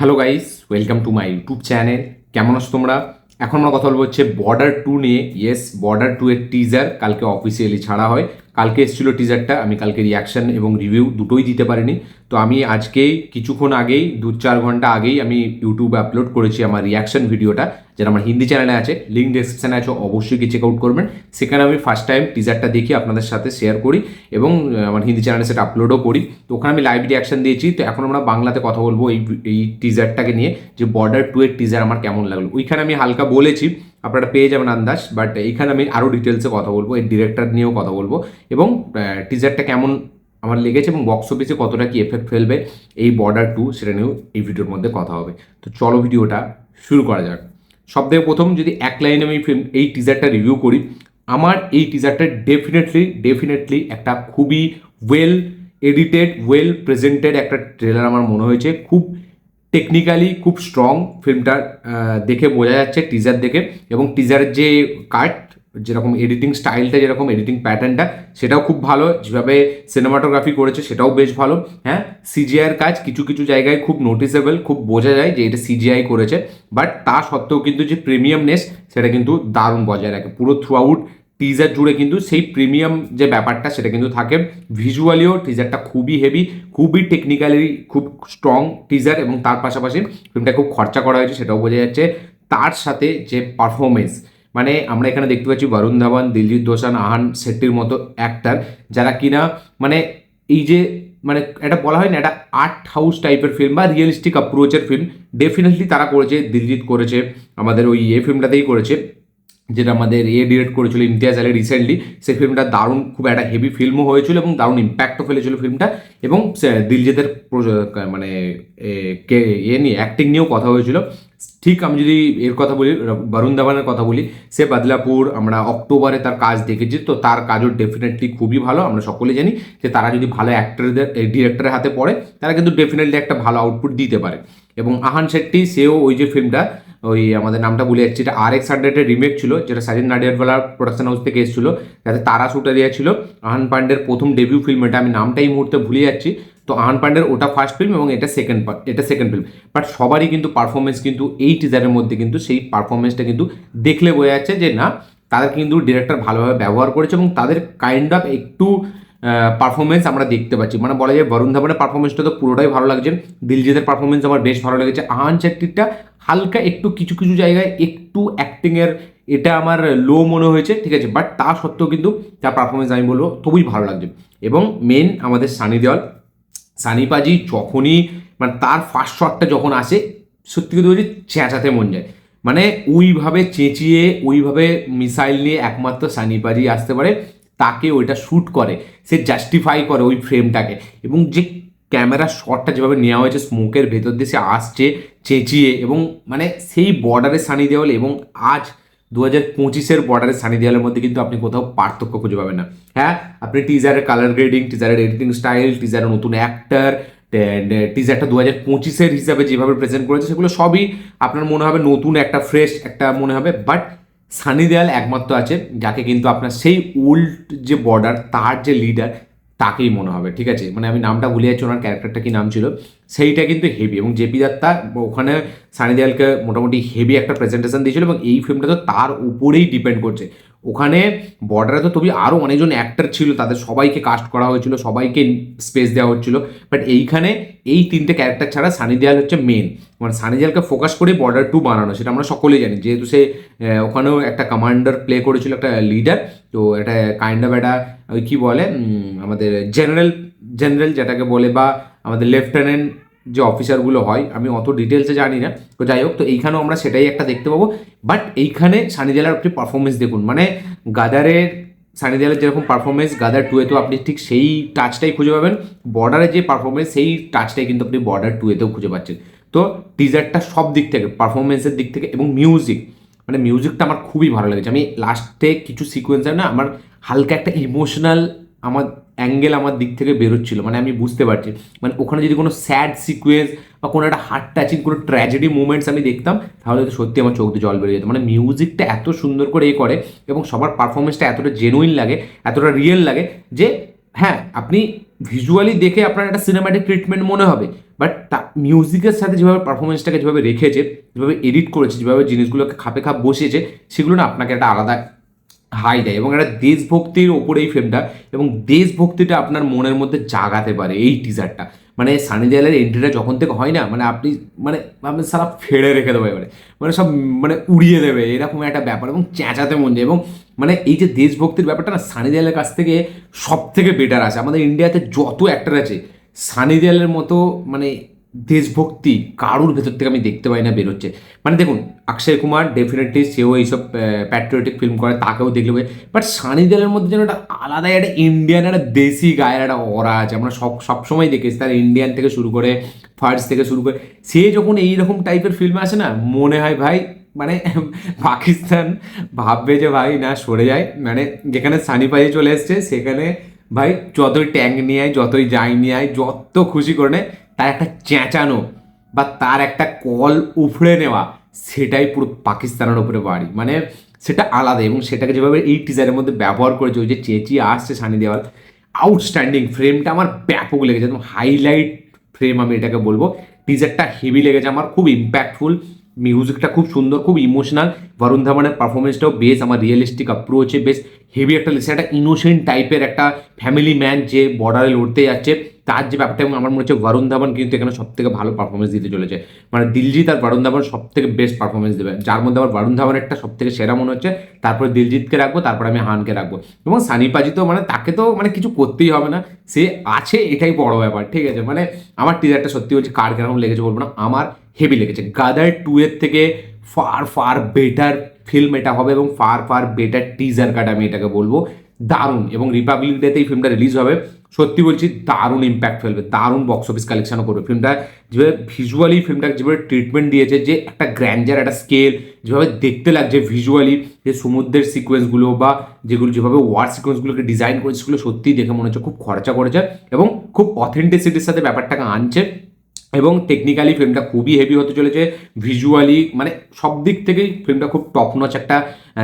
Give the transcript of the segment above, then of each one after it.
Hello guys, welcome to my YouTube channel. কেমন আছো তোমরা? এখন আমরা কথা বলবো হচ্ছে বর্ডার 2 নিয়ে। ইয়েস, বর্ডার 2 এর টিজার কালকে অফিসিয়ালি ছাড়া হয়। কালকে এসেছিল টিজারটা, আমি কালকে রিয়াকশন এবং রিভিউ দুটোই দিতে পারিনি। তো আমি আজকেই কিছুক্ষণ আগেই 2-4 ঘন্টা আগেই আমি ইউটিউবে আপলোড করেছি আমার রিয়াকশন ভিডিওটা, যেটা আমার হিন্দি চ্যানেলে আছে, লিঙ্ক ডেসক্রিপশানে আছে, অবশ্যই গিয়ে চেক আউট করবেন। সেখানে আমি ফার্স্ট টাইম টিজারটা দেখি আপনাদের সাথে শেয়ার করি এবং আমার হিন্দি চ্যানেলে সেটা আপলোডও করি। তো ওখানে আমি লাইভ রিয়াকশন দিয়েছি। তো এখন আমরা বাংলাতে কথা বলবো এই টিজারটাকে নিয়ে, যে বর্ডার 2 এর টিজার আমার কেমন লাগলো। ওইখানে আমি হালকা বলেছি, আপনারা পেয়ে যাবেন আন্দাজ, বাট এইখানে আমি আরও ডিটেলসে কথা বলবো, এই ডিরেক্টর নিয়েও কথা বলবো এবং টিজারটা কেমন আমার লেগেছে এবং বক্স অফিসে কতটা কি এফেক্ট ফেলবে এই বর্ডার 2, সেটা নিয়েও এই ভিডিওর মধ্যে কথা হবে। তো চলো ভিডিওটা শুরু করা যাক। সবথেকে প্রথম যদি এক লাইনে আমি এই টিজারটা রিভিউ করি, আমার এই টিজারটা ডেফিনেটলি একটা খুবই ওয়েল এডিটেড, ওয়েল প্রেজেন্টেড একটা ট্রেলার আমার মনে হয়েছে। খুব টেকনিক্যালি খুব স্ট্রং ফিল্মটা দেখে বোঝা যাচ্ছে টিজার দেখে, এবং টিজারের যে কাট, যেরকম এডিটিং স্টাইলটা, যেরকম এডিটিং প্যাটার্নটা, সেটাও খুব ভালো। যেভাবে সিনেমাটোগ্রাফি করেছে সেটাও বেশ ভালো। হ্যাঁ, সিজিআইয়ের কাজ কিছু কিছু জায়গায় খুব নোটিসেবল, খুব বোঝা যায় যে এটা সিজিআই করেছে, বাট তা সত্ত্বেও কিন্তু যে প্রিমিয়ামনেস সেটা কিন্তু দারুণ বজায় রাখে। পুরো থ্রু আউট টিজার জুড়ে কিন্তু সেই প্রিমিয়াম যে ব্যাপারটা সেটা কিন্তু থাকে। ভিজুয়ালিও টিজারটা খুবই হেভি, খুবই টেকনিক্যালি খুব স্ট্রং টিজার, এবং তার পাশাপাশি ফিল্মটা খুব খরচা করা হয়েছে সেটাও বোঝা যাচ্ছে। তার সাথে যে পারফরমেন্স, মানে আমরা এখানে দেখতে পাচ্ছি বরুণ ধাওয়ান, দিলজিৎ দোসান, আহান শেট্টির মতো অ্যাক্টার, যারা কিনা মানে এই যে মানে এটা বলা হয় না, এটা আর্ট হাউস টাইপের ফিল্ম বা রিয়েলিস্টিক অ্যাপ্রোচের ফিল্ম, ডেফিনেটলি তারা করেছে। দিলজিৎ করেছে আমাদের ওই ফিল্মটাতেই করেছে, যেটা আমাদের ডিরেক্ট করেছিল ইমতিয়াজ আলী রিসেন্টলি। সেই ফিল্মটা দারুণ, খুব একটা হেভি ফিল্মও হয়েছিল এবং দারুণ ইম্প্যাক্টও ফেলেছিল ফিল্মটা। এবং দিলজিতের মানে নিয়ে অ্যাক্টিং নিয়েও কথা হয়েছিল। ঠিক আমি যদি এর কথা বলি, বরুণ ধাওয়ানের কথা বলি, সে বাদলাপুর আমরা অক্টোবরে তার কাজ দেখেছি, তো তার কাজও ডেফিনেটলি খুবই ভালো। আমরা সকলে জানি যে তারা যদি ভালো অ্যাক্টরদের ডিরেক্টরের হাতে পড়ে, তারা কিন্তু ডেফিনেটলি একটা ভালো আউটপুট দিতে পারে। এবং আহান শেট্টি, সেও ওই যে ফিল্মটা, ওই আমাদের নামটা ভুলে যাচ্ছি, এটা RX-100-এর রিমেক ছিল, যেটা সাজিন নাডিয়াডওয়ালা প্রোডাকশন হাউস থেকে এসেছিল, যাতে তারা শুটে দেওয়া ছিল। আহান পান্ডের প্রথম ডেবিউ ফিল্ম এটা, আমি নামটা এই মুহূর্তে ভুলে যাচ্ছি। তো আহান পান্ডের ওটা ফার্স্ট ফিল্ম এবং এটা সেকেন্ড ফিল্ম, বাট সবারই কিন্তু পারফরমেন্স কিন্তু এই টিজারের মধ্যে কিন্তু সেই পারফরমেন্সটা কিন্তু দেখলে বোঝা যাচ্ছে যে না, তাদের কিন্তু ডিরেক্টর ভালোভাবে ব্যবহার করেছে এবং তাদের কাইন্ড অফ একটু পারফরমেন্স আমরা দেখতে পাচ্ছি। মানে বলা যায় বরুণ ধাওয়ানের পারফরমেন্সটা তো পুরোটাই ভালো লাগছে, দিলজিতের পারফরমেন্স আমার বেশ ভালো লেগেছে, আহান শেট্টিরটা হালকা একটু কিছু কিছু জায়গায় একটু অ্যাক্টিংয়ের এটা আমার লো মনে হয়েছে, ঠিক আছে, বাট তা সত্ত্বেও কিন্তু তার পারফরমেন্স আমি বলবো খুবই ভালো লাগছে। এবং মেন আমাদের সানি দেওয়াল, সানি পাজি যখনই মানে তার ফার্স্ট শটটা যখন আসে, সত্যি কথা বলছি চেঁচাতে মন যায়। মানে ওইভাবে চেঁচিয়ে ওইভাবে মিসাইল নিয়ে একমাত্র সানি পাজি আসতে পারে, তাকে ওইটা শ্যুট করে, সে জাস্টিফাই করে ওই ফ্রেমটাকে। এবং যে ক্যামেরা শটটা যেভাবে নেওয়া হয়েছে, স্মোকের ভেতর দিয়ে সে আসছে চেঁচিয়ে, এবং মানে সেই বর্ডারের সানি দেওয়াল এবং আজ 2025-এর বর্ডারের সানি দেওয়ালের মধ্যে কিন্তু আপনি কোথাও পার্থক্য খুঁজে পাবেন না। হ্যাঁ, আপনি টিজারের কালার গ্রেডিং, টিজারের এডিটিং স্টাইল, টিজারের নতুন অ্যাক্টার, টিজারটা 2025-এর হিসাবে যেভাবে প্রেজেন্ট করেছে, সেগুলো সবই আপনার মনে হবে নতুন একটা ফ্রেশ একটা মনে হবে। বাট সানি দেওয়াল একমাত্র আছে যাকে কিন্তু আপনার সেই ওল্ড যে বর্ডার, তার যে লিডার, তাকেই মনে হবে, ঠিক আছে। মানে আমি নামটা ভুলে যাচ্ছি, ওনার ক্যারেক্টারটা কি নাম ছিল, সেইটা কিন্তু হেভি। এবং জেপি দত্তা ওখানে সানি দেওয়ালকে মোটামুটি হেভি একটা প্রেজেন্টেশন দিয়েছিল, এবং এই ফিল্মটা তো তার উপরেই ডিপেন্ড করছে। ওখানে বর্ডারে তো তবে আরও অনেকজন অ্যাক্টর ছিল, তাদের সবাইকে কাস্ট করা হয়েছিল, সবাইকে স্পেস দেওয়া হচ্ছিল, বাট এইখানে এই তিনটে ক্যারেক্টার ছাড়া সানি দেওয়াল হচ্ছে মেন। মানে সানি দেওয়ালকে ফোকাস করে বর্ডার 2 বানানো, সেটা আমরা সকলেই জানি, যেহেতু সে ওখানেও একটা কমান্ডার প্লে করেছিল, একটা লিডার। তো এটা কাইন্ড অফ একটা ওই কী বলে আমাদের জেনারেল যেটাকে বলে, বা আমাদের লেফটেন্যান্ট যে অফিসারগুলো হয়, আমি অত ডিটেলসে জানি না। তো যাই হোক, তো এইখানেও আমরা সেটাই একটা দেখতে পাবো। বাট এইখানে সানি দেওয়ালের আপনি পারফরমেন্স দেখুন, মানে গাদারের সানি দেওয়ালের যেরকম পারফরমেন্স গাদার 2-এতেও আপনি ঠিক সেই টাচটাই খুঁজে পাবেন। বর্ডারের যে পারফরমেন্স, সেই টাচটাই কিন্তু আপনি বর্ডার 2-এতেও খুঁজে পাচ্ছেন। তো টিজারটা সব দিক থেকে, পারফরমেন্সের দিক থেকে এবং মিউজিক, মানে মিউজিকটা আমার খুবই ভালো লেগেছে। আমি লাস্টে কিছু সিকোয়েন্সে না আমার হালকা একটা ইমোশনাল আমার অ্যাঙ্গেল আমার দিক থেকে বেরোচ্ছিল, মানে আমি বুঝতে পারছি, মানে ওখানে যদি কোনো স্যাড সিকোয়েন্স বা কোনো একটা হার্ট টাচিং কোনো ট্র্যাজেডি মুভমেন্টস আমি দেখতাম, তাহলে তো সত্যি আমার চোখ দিয়ে জল বেরিয়ে যেত। মানে মিউজিকটা এত সুন্দর করে করে, এবং সবার পারফরমেন্সটা এতটা জেনুইন লাগে, এতটা রিয়েল লাগে যে হ্যাঁ, আপনি ভিজুয়ালি দেখে আপনার একটা সিনেম্যাটিক ট্রিটমেন্ট মনে হবে, বাট মিউজিকের সাথে যেভাবে পারফরমেন্সটাকে যেভাবে রেখেছে, যেভাবে এডিট করেছে, যেভাবে জিনিসগুলোকে খাপে খাপ বসিয়েছে, সেগুলো না আপনাকে একটা আলাদা হাই দেয় এবং একটা দেশভক্তির ওপরে এই ফিল্মটা, এবং দেশভক্তিটা আপনার মনের মধ্যে জাগাতে পারে এই টিজারটা। মানে সানি দেওয়ালের এন্ট্রিটা যখন থেকে হয় না, মানে আপনি সারা ফেড়ে রেখে দেবো এবারে, মানে সব মানে উড়িয়ে দেবে এরকম একটা ব্যাপার, এবং চেঁচাতে মন যায়। এবং মানে এই যে দেশভক্তির ব্যাপারটা না সানি দেওয়ালের কাছ থেকে সব থেকে বেটার আছে। আমাদের ইন্ডিয়াতে যত অ্যাক্টর আছে, সানি দেওয়ালের মতো মানে দেশভক্তি কারুর ভেতর থেকে আমি দেখতে পাই না বেরোচ্ছে। মানে দেখুন, অক্ষয় কুমার ডেফিনেটলি সেও এইসব প্যাট্রিয়টিক ফিল্ম করে, তাকেও দেখলে, বাট সানি দেওয়ালের মধ্যে যেন একটা আলাদা একটা ইন্ডিয়ান একটা দেশি গায়ের একটা অরা আছে। আমরা সবসময় দেখেছি তার ইন্ডিয়ান থেকে শুরু করে, ফার্স্ট থেকে শুরু করে, সে যখন এইরকম টাইপের ফিল্মে আসে না, মনে হয় ভাই মানে পাকিস্তান ভাববে যে ভাই না সরে যায়, মানে যেখানে সানি পাজি চলে এসছে সেখানে ভাই যতই ট্যাঙ্ক নিয়ে আয়, যতই যাই নিয়ে আয়, যত খুশি করে নে, তার একটা চেঁচানো বা তার একটা কল উফড়ে নেওয়া, সেটাই পুরো পাকিস্তানের উপরে বাড়ি, মানে সেটা আলাদা। এবং সেটাকে যেভাবে এই টিজারের মধ্যে ব্যবহার করেছে, ওই যে চেঁচিয়ে আসছে সানি দেওয়াল, আউটস্ট্যান্ডিং। ফ্রেমটা আমার ব্যাপক লেগেছে, একদম হাইলাইট ফ্রেম আমি এটাকে বলবো। টিজারটা হেভি লেগেছে আমার, খুব ইম্প্যাক্টফুল, মিউজিকটা খুব সুন্দর, খুব ইমোশনাল। বরুণ ধাওয়ানের পারফরমেন্সটাও বেশ আমার রিয়েলিস্টিক অ্যাপ্রোচে বেশ হেভি একটা লেগেছে। একটা ইনোসেন্ট টাইপের একটা ফ্যামিলি ম্যান যে বর্ডারে লড়তে যাচ্ছে, তার যে ব্যাপারটা, এবং আমার মনে হচ্ছে বরুণ ধাওয়ান কিন্তু এখানে সব থেকে ভালো পারফরমেন্স দিতে চলেছে। মানে দিলজিৎ আর বরুণ ধাওয়ান সব থেকে বেস্ট পারফরমেন্স দেবে, যার মধ্যে আমার বরুণ ধাওয়ান একটা সব থেকে সেরা মনে হচ্ছে, তারপরে দিলজিৎকে রাখবো, তারপরে আমি হানকে রাখবো। এবং সানি পাজি তো মানে তাকে তো মানে কিছু করতেই হবে না, সে আছে, এটাই বড় ব্যাপার, ঠিক আছে। মানে আমার টিজারটা সত্যি বলছি, কার কেরকম লেগেছে বলবো না, আমার হেভি লেগেছে। গাদার 2 এর থেকে ফার ফার বেটার ফিল্ম এটা হবে, এবং ফার ফার বেটার টিজার কাট আমি এটাকে বলবো। দারুণ। এবং রিপাবলিক ডেতে এই ফিল্মটা রিলিজ হবে, সত্যি বলছি দারুণ ইম্প্যাক্ট ফেলবে, দারুণ বক্স অফিস কালেকশনও করবে। ফিল্মটা যেভাবে ভিজুয়ালি ফিল্মটাকে যেভাবে ট্রিটমেন্ট দিয়েছে, যে একটা গ্র্যান্ডার, একটা স্কেল, যেভাবে দেখতে লাগছে ভিজুয়ালি, যে সমুদ্রের সিকোয়েন্সগুলো বা যেগুলো যেভাবে ওয়ার সিকোয়েন্সগুলোকে ডিজাইন করেছে, সেগুলো সত্যিই দেখে মনে হচ্ছে খুব খরচা করেছে এবং খুব অথেন্টিসিটির সাথে ব্যাপারটাকে আনছে। এবং টেকনিক্যালি ফিল্মটা খুবই হেভি হতে চলেছে, ভিজুয়ালি মানে সব দিক থেকেই ফিল্মটা খুব টপ নচ একটা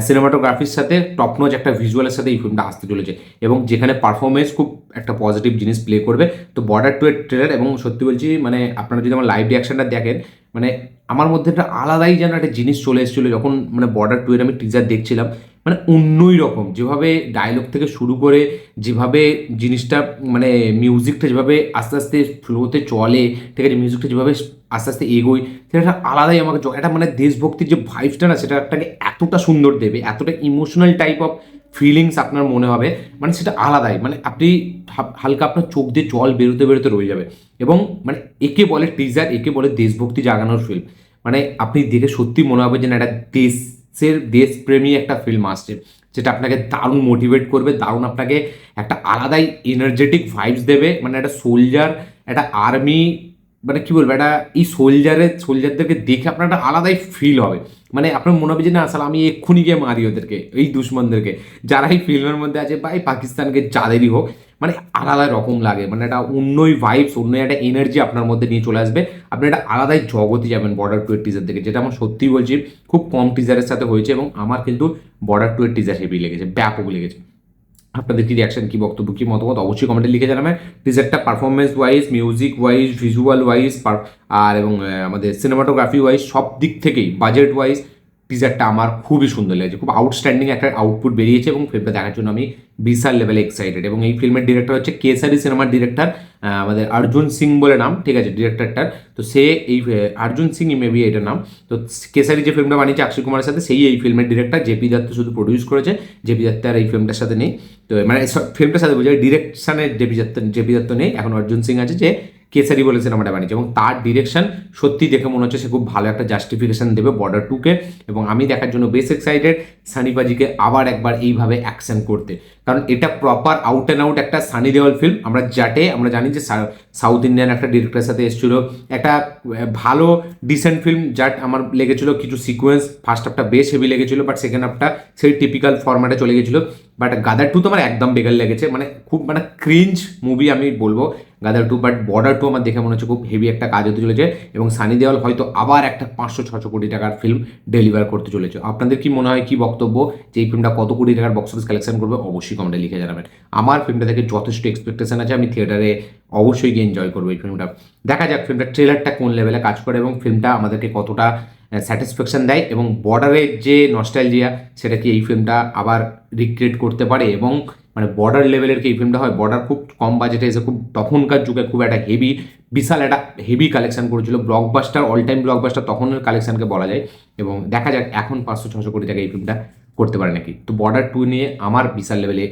সিনেমাটোগ্রাফির সাথে, টপ নচ একটা ভিজুয়ালের সাথে এই ফিল্মটা আসতে চলেছে, এবং যেখানে পারফরমেন্স খুব একটা পজিটিভ জিনিস প্লে করবে। তো বর্ডার 2 এর ট্রেলার, এবং সত্যি বলছি মানে আপনারা যদি আমার লাইভ রিয়াকশনটা দেখেন, মানে আমার মধ্যে একটা আলাদাই যেন একটা জিনিস চলে এসেছিলো যখন মানে বর্ডার 2 এর আমি টিজার দেখছিলাম। মানে অন্যই রকম, যেভাবে ডায়লগ থেকে শুরু করে, যেভাবে জিনিসটা মানে মিউজিকটা যেভাবে আস্তে আস্তে ফ্লোতে চলে, ঠিক আছে, মিউজিকটা যেভাবে আস্তে আস্তে এগোয়, সেটা একটা আলাদাই আমাকে একটা মানে দেশভক্তির যে ভাইবসটা না, সেটা আপনাকে এতটা সুন্দর দেবে, এতটা ইমোশনাল টাইপ অফ ফিলিংস আপনার মনে হবে, মানে সেটা আলাদাই। মানে আপনি হালকা আপনার চোখ দিয়ে জল বেরোতে বেরোতে রয়ে যাবে। এবং মানে একে বলে টিজার, একে বলে দেশভক্তি জাগানোর ফিল্ম। মানে আপনি দেখে সত্যি মনে হবে যে না, একটা দেশপ্রেমী একটা ফিল্ম আসছে, যেটা আপনাকে দারুণ মোটিভেট করবে, দারুণ আপনাকে একটা আলাদাই এনার্জেটিক ভাইবস দেবে। মানে একটা সোলজার, একটা আর্মি, মানে কি বলবো, একটা এই সোলজারদেরকে দেখে আপনার একটা আলাদাই ফিল হবে। মানে আপনার মনে হবে যে না আসলে আমি এক্ষুনি গিয়ে মারি ওদেরকে, এই দুশ্মনদেরকে যারা এই ফিল্মের মধ্যে আছে, বা এই পাকিস্তানকে যাদেরই হোক, মানে আলাদা রকম লাগে। মানে একটা অন্যই ভাইবস, অন্য একটা এনার্জি আপনার মধ্যে নিয়ে চলে আসবে, আপনি একটা আলাদাই জগতে যাবেন বর্ডার 2 এর টিজার থেকে, যেটা আমার সত্যিই বলছি খুব কম টিজারের সাথে হয়েছে। এবং আমার কিন্তু বর্ডার 2 এর টিজার হেভি লেগেছে, ব্যাপক লেগেছে। আপনাদের কি রিয়াকশন, কি বক্তব্য, কি মতামত অবশ্যই কমেন্টে লিখে জানাবেন। টিজারটা performance wise, music wise, visual wise, আর এবং আমাদের সিনেমাটোগ্রাফি ওয়াইজ, সব দিক থেকেই, বাজেট ওয়াইজ, টিজারটা আমার খুবই সুন্দর লেগেছে, খুব আউটস্ট্যান্ডিং একটা আউটপুট বেরিয়েছে, এবং ফিল্মটা দেখার জন্য আমি বিশাল লেভেলে এক্সাইটেড। এবং এই ফিল্মের ডিরেক্টর হচ্ছে কেসারি সিনেমার ডিরেক্টর, আমাদের অর্জুন সিং বলে নাম, ঠিক আছে ডিরেক্টরটার। তো সে এই অর্জুন সিং মেবি এটার নাম। তো কেসারি যে ফিল্মটা বানিয়েছে অক্ষয় কুমারের সাথে, সেই এই ফিল্মের ডিরেক্টর। জেপি দত্ত শুধু প্রডিউস করেছে, জেপি দত্ত আর এই ফিল্মটার সাথে নেই। তো মানে ফিল্মটার সাথে বোঝায় ডিরেকশানে জেপি দত্ত নেই, এখন অর্জুন সিং আছে, যে কেসারি বলে সিনেমাটা বানিয়েছে। এবং তার ডিরেকশন সত্যি দেখে মনে হচ্ছে সে খুব ভালো একটা জাস্টিফিকেশন দেবে বর্ডার 2-কে। এবং আমি দেখার জন্য বেশ এক্সাইটেড সানি পাজিকে আবার একবার এইভাবে অ্যাকশন করতে, কারণ এটা প্রপার আউট অ্যান্ড আউট একটা সানি দেওয়াল ফিল্ম। আমরা জানি যে সাউথ ইন্ডিয়ান একটা ডিরেক্টরের সাথে এসেছিল, একটা ভালো ডিসেন্ট ফিল্ম, যার আমার লেগেছিল কিছু সিকোয়েন্স, ফার্স্ট হাফটা বেশ হেভি লেগেছিল, বাট সেকেন্ড হাফটা সেই টিপিক্যাল ফরম্যাটে চলে গেছিলো। বাট গাদার 2 তো আমার একদম বেকার লেগেছে, মানে খুব মানে ক্রিঞ্জ মুভি আমি বলবো। গাদার 2, বাট বর্ডার 2 আমার দেখে মনে হচ্ছে খুব হেভি একটা কাজ হতে চলেছে এবং সানি দেওয়াল হয়তো আবার একটা 500-600 কোটি টাকার ফিল্ম ডেলিভার করতে চলেছে। আপনাদের কি মনে হয়, কি বক্তব্য, যে এই ফিল্মটা কত কোটি টাকার বক্স অফিস কালেকশন করবে? অবশ্যই কমেন্টে লিখে জানাবেন। আমার ফিল্মটা থেকে যথেষ্ট এক্সপেকটেশন আছে, আমি থিয়েটারে অবশ্যই গিয়ে এনজয় করবো এই ফিল্মটা। দেখা যাক ফিল্মটার ট্রেলারটা কোন লেভেলে কাজ করে এবং ফিল্মটা আমাদেরকে কতটা স্যাটিসফ্যাকশন দেয় এবং বর্ডারের যে নস্টালজিয়া সেটা কি এই ফিল্মটা আবার রিক্রিয়েট করতে পারে এবং মানে বর্ডার লেভেলের কি এই ফিল্মটা হয়? বর্ডার খুব কম বাজেটে এসে খুব তখনকার যুগে খুব একটা হেভি, বিশাল একটা হেভি কালেকশন করেছিল, ব্লকবাস্টার, অল টাইম ব্লকবাস্টার তখনের কালেকশনকে বলা যায়। এবং দেখা যাক এখন 500-600 কোটি টাকা এই ফিল্মটা করতে পারে নাকি। তো বর্ডার 2 নিয়ে আমার বিশাল লেভেলে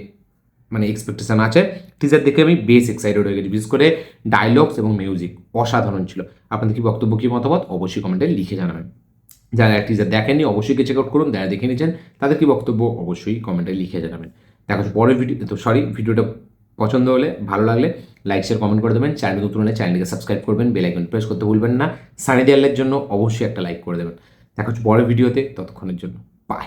মানে এক্সপেকটেশন আছে। টিজার দেখে আমি বেশ এক্সাইটেড হয়ে গেছি, বিশেষ করে ডায়লগস এবং মিউজিক অসাধারণ ছিল। আপনাদের কি বক্তব্য, কি মতামত অবশ্যই কমেন্টে লিখে জানাবেন। যারা টিজার দেখেননি অবশ্যই চেক আউট করুন, যারা দেখে নিয়েছেন তাদের কি বক্তব্য অবশ্যই কমেন্টে লিখে জানাবেন। দেখা হচ্ছে পরের ভিডিও। তো ভিডিওটা পছন্দ হলে, ভালো লাগলে লাইক শেয়ার কমেন্ট করে দেবেন। চ্যানেল নতুন হলে চ্যানেলটিকে সাবস্ক্রাইব করবেন, বেল আইকন প্রেস করতে ভুলবেন না। সানি দেয়ালের জন্য অবশ্যই একটা লাইক করে দেবেন। দেখা হচ্ছে পরের ভিডিওতে, ততক্ষণের জন্য বাই।